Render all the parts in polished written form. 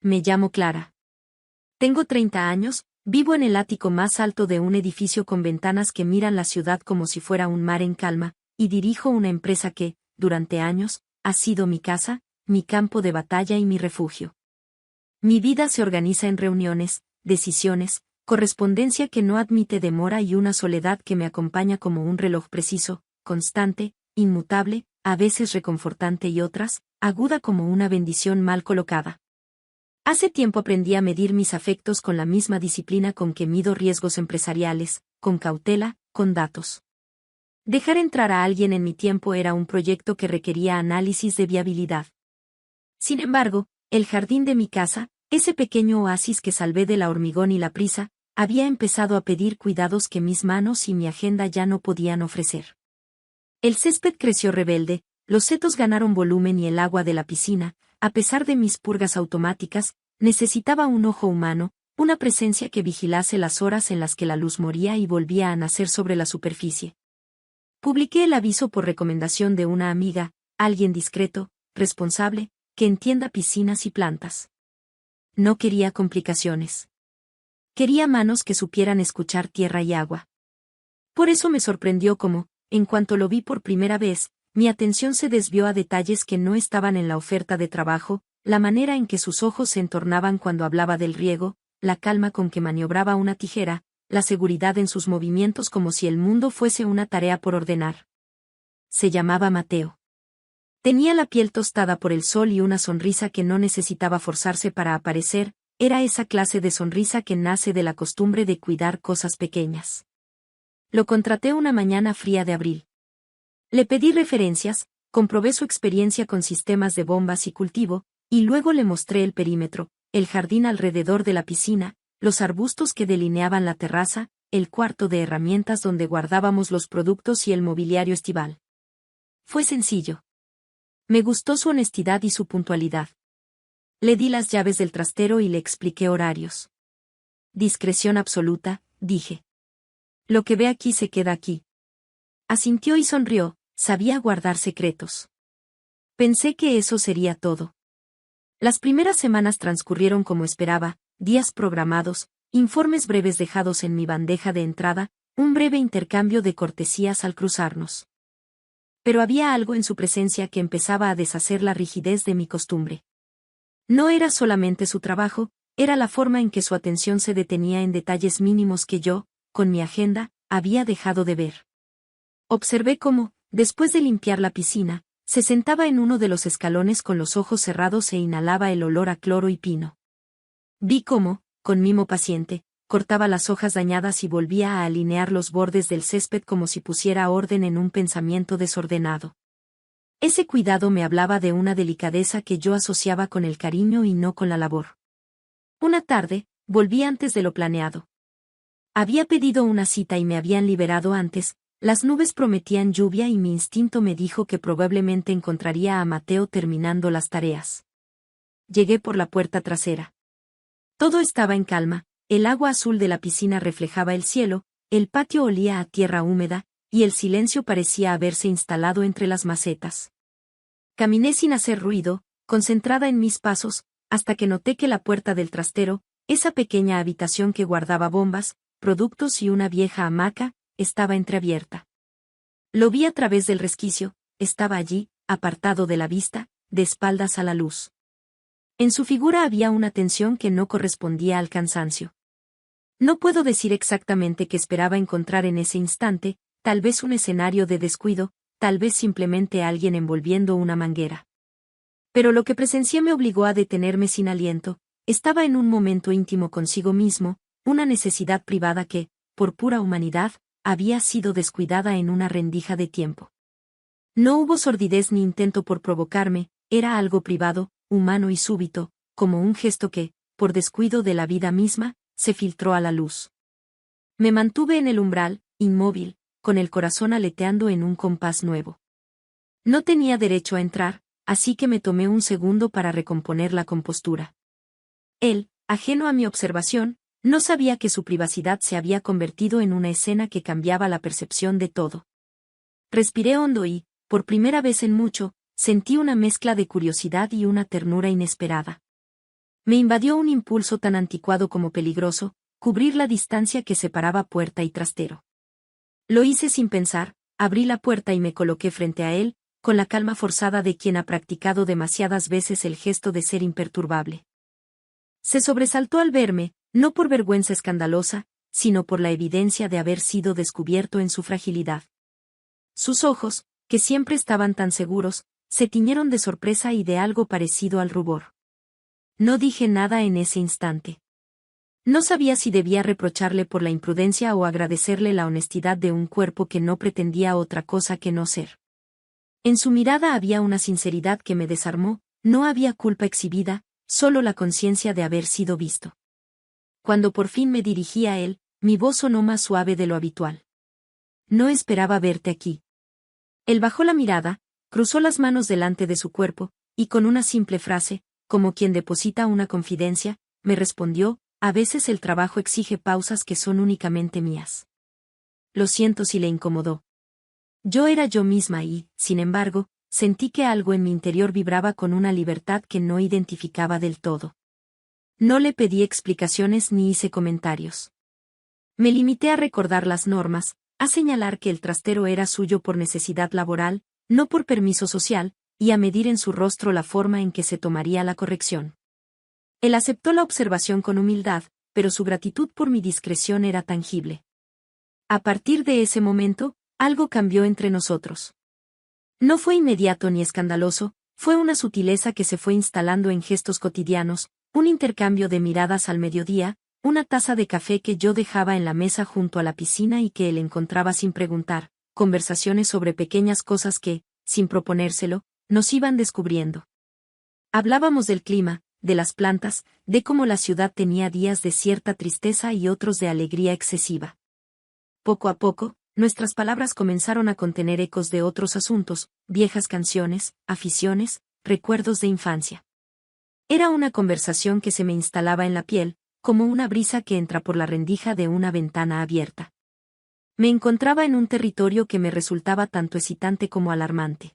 me llamo Clara. Tengo 30 años, vivo en el ático más alto de un edificio con ventanas que miran la ciudad como si fuera un mar en calma, y dirijo una empresa que, durante años, ha sido mi casa, mi campo de batalla y mi refugio. Mi vida se organiza en reuniones, decisiones, correspondencia que no admite demora y una soledad que me acompaña como un reloj preciso, constante, inmutable, a veces reconfortante y otras, aguda como una bendición mal colocada. Hace tiempo aprendí a medir mis afectos con la misma disciplina con que mido riesgos empresariales, con cautela, con datos. Dejar entrar a alguien en mi tiempo era un proyecto que requería análisis de viabilidad. Sin embargo, el jardín de mi casa, ese pequeño oasis que salvé de la hormigón y la prisa, había empezado a pedir cuidados que mis manos y mi agenda ya no podían ofrecer. El césped creció rebelde, los setos ganaron volumen y el agua de la piscina, a pesar de mis purgas automáticas, necesitaba un ojo humano, una presencia que vigilase las horas en las que la luz moría y volvía a nacer sobre la superficie. Publiqué el aviso por recomendación de una amiga, alguien discreto, responsable, que entienda piscinas y plantas. No quería complicaciones. Quería manos que supieran escuchar tierra y agua. Por eso me sorprendió cómo, en cuanto lo vi por primera vez, mi atención se desvió a detalles que no estaban en la oferta de trabajo, la manera en que sus ojos se entornaban cuando hablaba del riego, la calma con que maniobraba una tijera, la seguridad en sus movimientos como si el mundo fuese una tarea por ordenar. Se llamaba Mateo. Tenía la piel tostada por el sol y una sonrisa que no necesitaba forzarse para aparecer, era esa clase de sonrisa que nace de la costumbre de cuidar cosas pequeñas. Lo contraté una mañana fría de abril. Le pedí referencias, comprobé su experiencia con sistemas de bombas y cultivo, y luego le mostré el perímetro, el jardín alrededor de la piscina, los arbustos que delineaban la terraza, el cuarto de herramientas donde guardábamos los productos y el mobiliario estival. Fue sencillo. Me gustó su honestidad y su puntualidad. Le di las llaves del trastero y le expliqué horarios. Discreción absoluta, dije. Lo que ve aquí se queda aquí. Asintió y sonrió, sabía guardar secretos. Pensé que eso sería todo. Las primeras semanas transcurrieron como esperaba, días programados, informes breves dejados en mi bandeja de entrada, un breve intercambio de cortesías al cruzarnos. Pero había algo en su presencia que empezaba a deshacer la rigidez de mi costumbre. No era solamente su trabajo, era la forma en que su atención se detenía en detalles mínimos que yo, con mi agenda, había dejado de ver. Observé cómo, después de limpiar la piscina, se sentaba en uno de los escalones con los ojos cerrados e inhalaba el olor a cloro y pino. Vi cómo, con mimo paciente, cortaba las hojas dañadas y volvía a alinear los bordes del césped como si pusiera orden en un pensamiento desordenado. Ese cuidado me hablaba de una delicadeza que yo asociaba con el cariño y no con la labor. Una tarde, volví antes de lo planeado. Había pedido una cita y me habían liberado antes, las nubes prometían lluvia y mi instinto me dijo que probablemente encontraría a Mateo terminando las tareas. Llegué por la puerta trasera. Todo estaba en calma, el agua azul de la piscina reflejaba el cielo, el patio olía a tierra húmeda, y el silencio parecía haberse instalado entre las macetas. Caminé sin hacer ruido, concentrada en mis pasos, hasta que noté que la puerta del trastero, esa pequeña habitación que guardaba bombas, productos y una vieja hamaca, estaba entreabierta. Lo vi a través del resquicio, estaba allí, apartado de la vista, de espaldas a la luz. En su figura había una tensión que no correspondía al cansancio. No puedo decir exactamente qué esperaba encontrar en ese instante, tal vez un escenario de descuido, tal vez simplemente alguien envolviendo una manguera. Pero lo que presencié me obligó a detenerme sin aliento, estaba en un momento íntimo consigo mismo, una necesidad privada que, por pura humanidad, había sido descuidada en una rendija de tiempo. No hubo sordidez ni intento por provocarme, era algo privado, humano y súbito, como un gesto que, por descuido de la vida misma, se filtró a la luz. Me mantuve en el umbral, inmóvil, con el corazón aleteando en un compás nuevo. No tenía derecho a entrar, así que me tomé un segundo para recomponer la compostura. Él, ajeno a mi observación, no sabía que su privacidad se había convertido en una escena que cambiaba la percepción de todo. Respiré hondo y, por primera vez en mucho, sentí una mezcla de curiosidad y una ternura inesperada. Me invadió un impulso tan anticuado como peligroso, cubrir la distancia que separaba puerta y trastero. Lo hice sin pensar, abrí la puerta y me coloqué frente a él, con la calma forzada de quien ha practicado demasiadas veces el gesto de ser imperturbable. Se sobresaltó al verme, no por vergüenza escandalosa, sino por la evidencia de haber sido descubierto en su fragilidad. Sus ojos, que siempre estaban tan seguros, se tiñeron de sorpresa y de algo parecido al rubor. No dije nada en ese instante. No sabía si debía reprocharle por la imprudencia o agradecerle la honestidad de un cuerpo que no pretendía otra cosa que no ser. En su mirada había una sinceridad que me desarmó, no había culpa exhibida, solo la conciencia de haber sido visto. Cuando por fin me dirigí a él, mi voz sonó más suave de lo habitual. No esperaba verte aquí. Él bajó la mirada, cruzó las manos delante de su cuerpo, y con una simple frase, como quien deposita una confidencia, me respondió: a veces el trabajo exige pausas que son únicamente mías. Lo siento si le incomodó. Yo era yo misma y, sin embargo, sentí que algo en mi interior vibraba con una libertad que no identificaba del todo. No le pedí explicaciones ni hice comentarios. Me limité a recordar las normas, a señalar que el trastero era suyo por necesidad laboral, no por permiso social, y a medir en su rostro la forma en que se tomaría la corrección. Él aceptó la observación con humildad, pero su gratitud por mi discreción era tangible. A partir de ese momento, algo cambió entre nosotros. No fue inmediato ni escandaloso, fue una sutileza que se fue instalando en gestos cotidianos, un intercambio de miradas al mediodía, una taza de café que yo dejaba en la mesa junto a la piscina y que él encontraba sin preguntar, conversaciones sobre pequeñas cosas que, sin proponérselo, nos iban descubriendo. Hablábamos del clima, de las plantas, de cómo la ciudad tenía días de cierta tristeza y otros de alegría excesiva. Poco a poco, nuestras palabras comenzaron a contener ecos de otros asuntos, viejas canciones, aficiones, recuerdos de infancia. Era una conversación que se me instalaba en la piel, como una brisa que entra por la rendija de una ventana abierta. Me encontraba en un territorio que me resultaba tanto excitante como alarmante.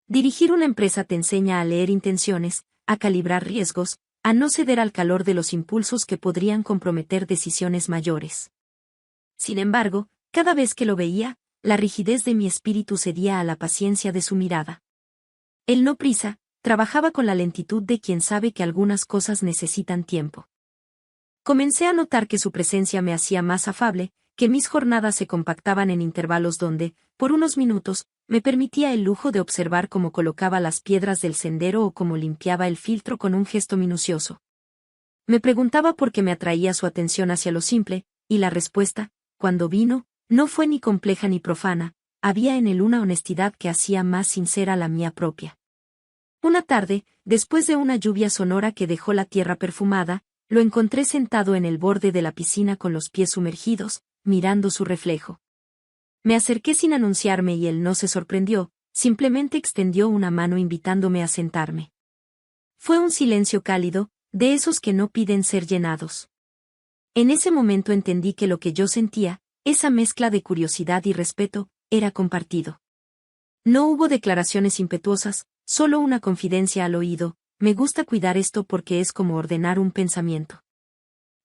Dirigir una empresa te enseña a leer intenciones, a calibrar riesgos, a no ceder al calor de los impulsos que podrían comprometer decisiones mayores. Sin embargo, cada vez que lo veía, la rigidez de mi espíritu cedía a la paciencia de su mirada. Él no prisa, trabajaba con la lentitud de quien sabe que algunas cosas necesitan tiempo. Comencé a notar que su presencia me hacía más afable, que mis jornadas se compactaban en intervalos donde, por unos minutos, me permitía el lujo de observar cómo colocaba las piedras del sendero o cómo limpiaba el filtro con un gesto minucioso. Me preguntaba por qué me atraía su atención hacia lo simple, y la respuesta, cuando vino, no fue ni compleja ni profana, había en él una honestidad que hacía más sincera la mía propia. Una tarde, después de una lluvia sonora que dejó la tierra perfumada, lo encontré sentado en el borde de la piscina con los pies sumergidos, mirando su reflejo. Me acerqué sin anunciarme y él no se sorprendió, simplemente extendió una mano invitándome a sentarme. Fue un silencio cálido, de esos que no piden ser llenados. En ese momento entendí que lo que yo sentía, esa mezcla de curiosidad y respeto, era compartido. No hubo declaraciones impetuosas, solo una confidencia al oído: me gusta cuidar esto porque es como ordenar un pensamiento.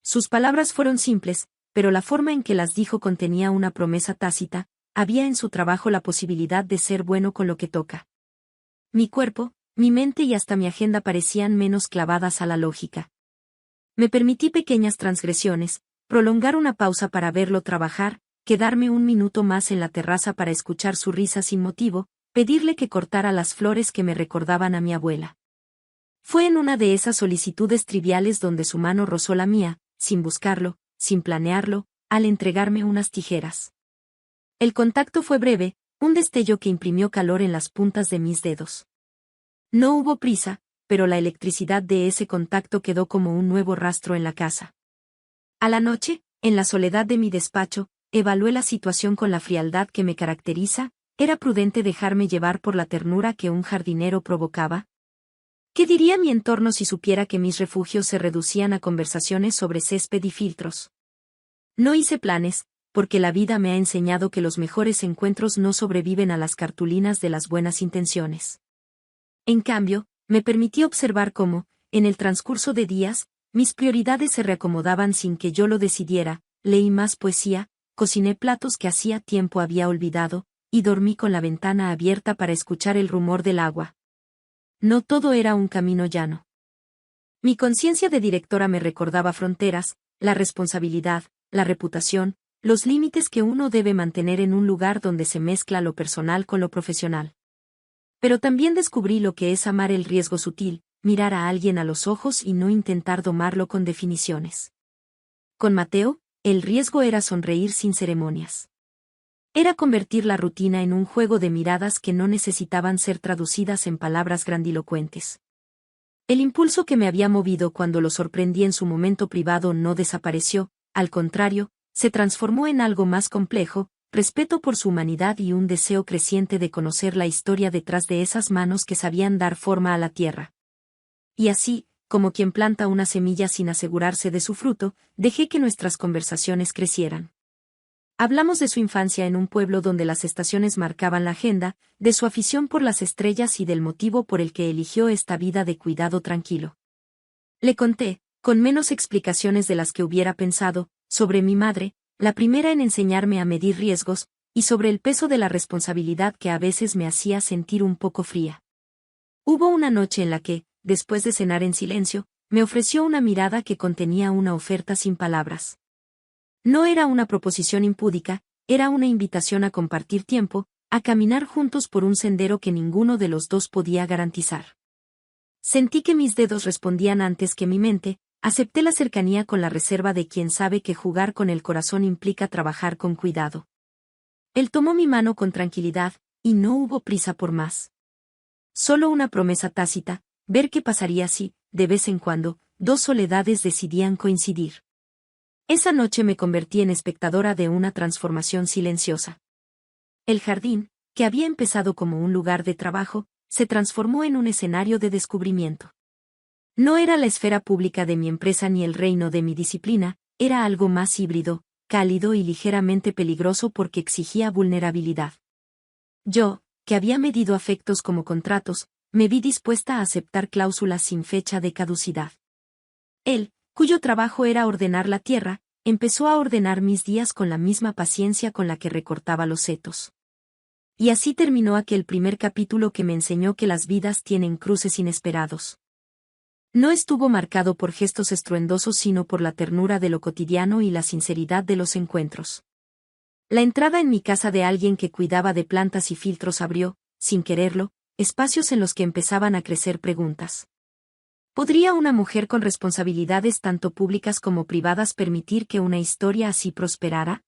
Sus palabras fueron simples, pero la forma en que las dijo contenía una promesa tácita: había en su trabajo la posibilidad de ser bueno con lo que toca. Mi cuerpo, mi mente y hasta mi agenda parecían menos clavadas a la lógica. Me permití pequeñas transgresiones, prolongar una pausa para verlo trabajar, quedarme un minuto más en la terraza para escuchar su risa sin motivo, pedirle que cortara las flores que me recordaban a mi abuela. Fue en una de esas solicitudes triviales donde su mano rozó la mía, sin buscarlo, sin planearlo, al entregarme unas tijeras. El contacto fue breve, un destello que imprimió calor en las puntas de mis dedos. No hubo prisa, pero la electricidad de ese contacto quedó como un nuevo rastro en la casa. A la noche, en la soledad de mi despacho, evalué la situación con la frialdad que me caracteriza. ¿Era prudente dejarme llevar por la ternura que un jardinero provocaba? ¿Qué diría mi entorno si supiera que mis refugios se reducían a conversaciones sobre césped y filtros? No hice planes, porque la vida me ha enseñado que los mejores encuentros no sobreviven a las cartulinas de las buenas intenciones. En cambio, me permití observar cómo, En el transcurso de días, mis prioridades se reacomodaban sin que yo lo decidiera, leí más poesía, cociné platos que hacía tiempo había olvidado, y dormí con la ventana abierta para escuchar el rumor del agua. No todo era un camino llano. Mi conciencia de directora me recordaba fronteras, la responsabilidad, la reputación, los límites que uno debe mantener en un lugar donde se mezcla lo personal con lo profesional. Pero también descubrí lo que es amar el riesgo sutil, mirar a alguien a los ojos y no intentar domarlo con definiciones. Con Mateo, el riesgo era sonreír sin ceremonias. Era convertir la rutina en un juego de miradas que no necesitaban ser traducidas en palabras grandilocuentes. El impulso que me había movido cuando lo sorprendí en su momento privado no desapareció, al contrario, se transformó en algo más complejo, respeto por su humanidad y un deseo creciente de conocer la historia detrás de esas manos que sabían dar forma a la tierra. Y así, como quien planta una semilla sin asegurarse de su fruto, dejé que nuestras conversaciones crecieran. Hablamos de su infancia en un pueblo donde las estaciones marcaban la agenda, de su afición por las estrellas y del motivo por el que eligió esta vida de cuidado tranquilo. Le conté, con menos explicaciones de las que hubiera pensado, sobre mi madre, la primera en enseñarme a medir riesgos, y sobre el peso de la responsabilidad que a veces me hacía sentir un poco fría. Hubo una noche en la que, después de cenar en silencio, me ofreció una mirada que contenía una oferta sin palabras. No era una proposición impúdica, era una invitación a compartir tiempo, a caminar juntos por un sendero que ninguno de los dos podía garantizar. Sentí que mis dedos respondían antes que mi mente, acepté la cercanía con la reserva de quien sabe que jugar con el corazón implica trabajar con cuidado. Él tomó mi mano con tranquilidad, y no hubo prisa por más. Solo una promesa tácita, ver qué pasaría si, de vez en cuando, dos soledades decidían coincidir. Esa noche me convertí en espectadora de una transformación silenciosa. El jardín, que había empezado como un lugar de trabajo, se transformó en un escenario de descubrimiento. No era la esfera pública de mi empresa ni el reino de mi disciplina, era algo más híbrido, cálido y ligeramente peligroso porque exigía vulnerabilidad. Yo, que había medido afectos como contratos, me vi dispuesta a aceptar cláusulas sin fecha de caducidad. Él, cuyo trabajo era ordenar la tierra, empezó a ordenar mis días con la misma paciencia con la que recortaba los setos. Y así terminó aquel primer capítulo que me enseñó que las vidas tienen cruces inesperados. No estuvo marcado por gestos estruendosos sino por la ternura de lo cotidiano y la sinceridad de los encuentros. La entrada en mi casa de alguien que cuidaba de plantas y filtros abrió, sin quererlo, espacios en los que empezaban a crecer preguntas. ¿Podría una mujer con responsabilidades tanto públicas como privadas permitir que una historia así prosperara?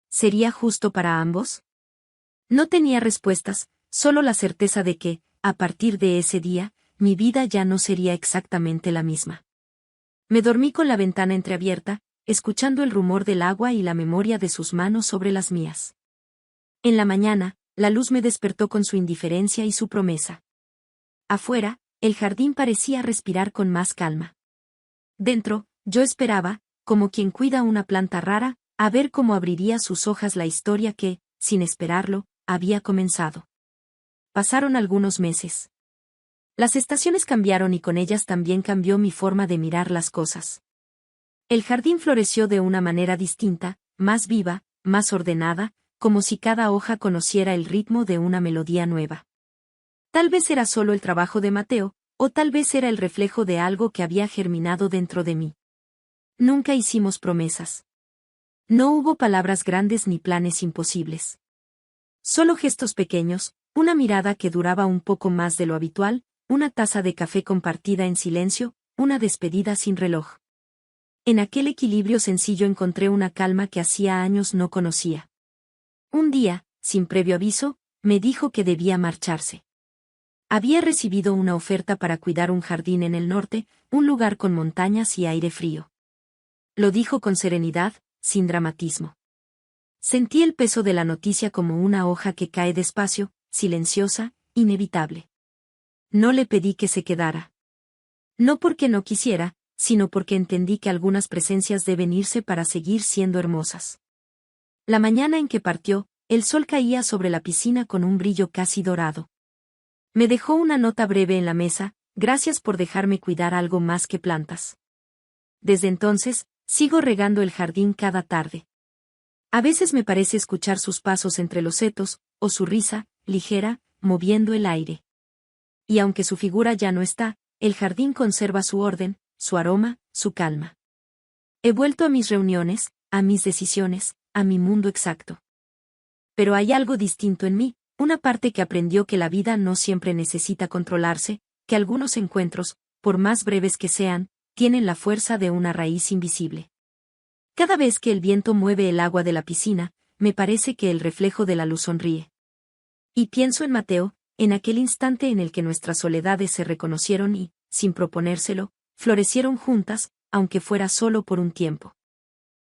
¿Sería justo para ambos? No tenía respuestas, solo la certeza de que, a partir de ese día, mi vida ya no sería exactamente la misma. Me dormí con la ventana entreabierta, escuchando el rumor del agua y la memoria de sus manos sobre las mías. En la mañana, la luz me despertó con su indiferencia y su promesa. Afuera, el jardín parecía respirar con más calma. Dentro, yo esperaba, como quien cuida una planta rara, a ver cómo abriría sus hojas la historia que, sin esperarlo, había comenzado. Pasaron algunos meses. Las estaciones cambiaron y con ellas también cambió mi forma de mirar las cosas. El jardín floreció de una manera distinta, más viva, más ordenada, como si cada hoja conociera el ritmo de una melodía nueva. Tal vez era solo el trabajo de Mateo, o tal vez era el reflejo de algo que había germinado dentro de mí. Nunca hicimos promesas. No hubo palabras grandes ni planes imposibles. Solo gestos pequeños, una mirada que duraba un poco más de lo habitual, una taza de café compartida en silencio, una despedida sin reloj. En aquel equilibrio sencillo encontré una calma que hacía años no conocía. Un día, sin previo aviso, me dijo que debía marcharse. Había recibido una oferta para cuidar un jardín en el norte, un lugar con montañas y aire frío. Lo dijo con serenidad, sin dramatismo. Sentí el peso de la noticia como una hoja que cae despacio, silenciosa, inevitable. No le pedí que se quedara. No porque no quisiera, sino porque entendí que algunas presencias deben irse para seguir siendo hermosas. La mañana en que partió, el sol caía sobre la piscina con un brillo casi dorado. Me dejó una nota breve en la mesa, gracias por dejarme cuidar algo más que plantas. Desde entonces, sigo regando el jardín cada tarde. A veces me parece escuchar sus pasos entre los setos, o su risa, ligera, moviendo el aire. Y aunque su figura ya no está, el jardín conserva su orden, su aroma, su calma. He vuelto a mis reuniones, a mis decisiones, a mi mundo exacto. Pero hay algo distinto en mí, una parte que aprendió que la vida no siempre necesita controlarse, que algunos encuentros, por más breves que sean, tienen la fuerza de una raíz invisible. Cada vez que el viento mueve el agua de la piscina, me parece que el reflejo de la luz sonríe. Y pienso en Mateo, en aquel instante en el que nuestras soledades se reconocieron y, sin proponérselo, florecieron juntas, aunque fuera solo por un tiempo.